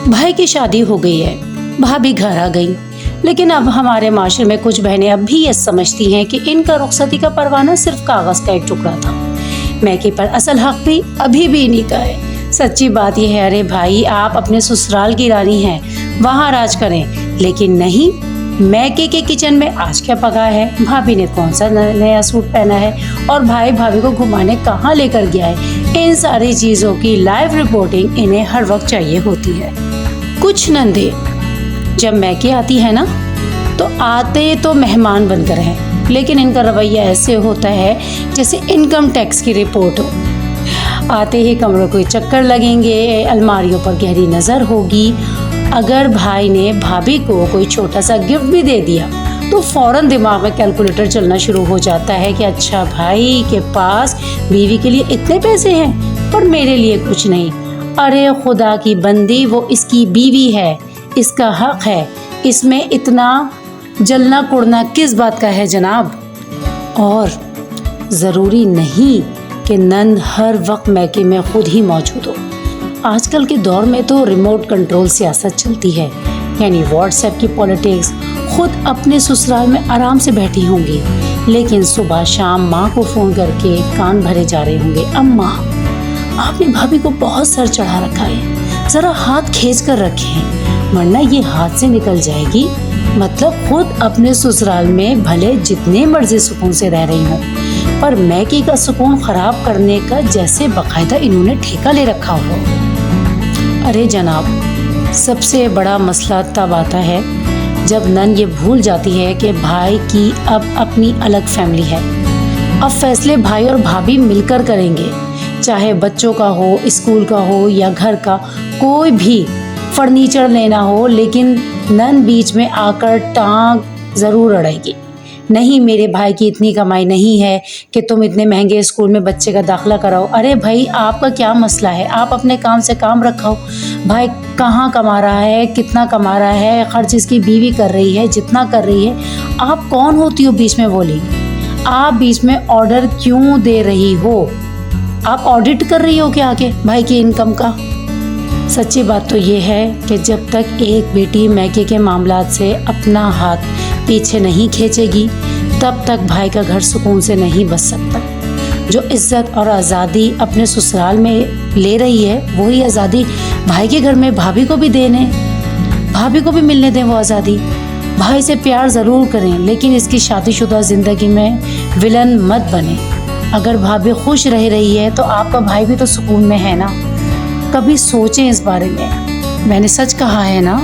भाई की शादी हो गई है, भाभी घर आ गई, लेकिन अब हमारे माशरे में कुछ बहनें अब भी ये समझती हैं कि इनका रुखसती का परवाना सिर्फ कागज का एक टुकड़ा था। मैके पर असल हक भी अभी भी इन्हीं का है। सच्ची बात यह है, अरे भाई आप अपने ससुराल की रानी हैं, वहाँ राज करें, लेकिन नहीं, मैके के किचन में आज क्या पका है, भाभी ने कौन सा नया सूट पहना है और भाई भाभी को घुमाने कहाँ लेकर गया है, इन सारी चीज़ों की लाइव रिपोर्टिंग इन्हें हर वक्त चाहिए होती है। कुछ नंदे जब मैके आती है ना तो आते तो मेहमान बनकर हैं, लेकिन इनका रवैया ऐसे होता है जैसे इनकम टैक्स की रिपोर्ट हो। आते ही कमरों को चक्कर लगेंगे, अलमारियों पर गहरी नज़र होगी। अगर भाई ने भाभी को कोई छोटा सा गिफ्ट भी दे दिया तो फौरन दिमाग में कैलकुलेटर चलना शुरू हो जाता है कि अच्छा भाई के पास बीवी के लिए इतने पैसे हैं पर मेरे लिए कुछ नहीं। अरे खुदा की बंदी, वो इसकी बीवी है, इसका हक है, इसमें इतना जलना कुड़ना किस बात का है जनाब। और ज़रूरी नहीं कि नंद हर वक्त मैके में खुद ही मौजूद हो। आजकल के दौर में तो रिमोट कंट्रोल सियासत चलती है, यानी व्हाट्सएप की पॉलिटिक्स। खुद अपने ससुराल में आराम से बैठी होंगी, लेकिन सुबह शाम माँ को फ़ोन करके कान भरे जा रहे होंगे, अम्मा आपने भाभी को बहुत सर चढ़ा रखा है, ज़रा हाथ खींच कर रखें वरना ये हाथ से निकल जाएगी। मतलब खुद अपने ससुराल में भले जितने मर्जी सुकून से रह रही हूँ, पर मैके का सुकून ख़राब करने का जैसे बाकायदा इन्होंने ठेका ले रखा हो। अरे जनाब, सबसे बड़ा मसला तब आता है जब नंद ये भूल जाती है कि भाई की अब अपनी अलग फैमिली है। अब फैसले भाई और भाभी मिलकर करेंगे, चाहे बच्चों का हो, स्कूल का हो या घर का, कोई भी फर्नीचर लेना हो, लेकिन नंद बीच में आकर टांग ज़रूर अड़ेगी। नहीं, मेरे भाई की इतनी कमाई नहीं है कि तुम इतने महंगे स्कूल में बच्चे का दाखिला कराओ। अरे भाई, आपका क्या मसला है, आप अपने काम से काम रखो। भाई कहाँ कमा रहा है, कितना कमा रहा है, खर्च इसकी बीवी कर रही है, जितना कर रही है, आप कौन होती हो बीच में बोली? आप बीच में ऑर्डर क्यों दे रही हो? आप ऑडिट कर रही हो क्या आके भाई की इनकम का? सच्ची बात तो ये है कि जब तक एक बेटी मैके के मामलात से अपना हाथ पीछे नहीं खींचेगी, तब तक भाई का घर सुकून से नहीं बच सकता। जो इज्जत और आज़ादी अपने ससुराल में ले रही है, वही आज़ादी भाई के घर में भाभी को भी देने, भाभी को भी मिलने दें वो आज़ादी। भाई से प्यार ज़रूर करें, लेकिन इसकी शादीशुदा ज़िंदगी में विलन मत बने। अगर भाभी खुश रह रही है तो आपका भाई भी तो सुकून में है ना। कभी सोचें इस बारे में, मैंने सच कहा है ना।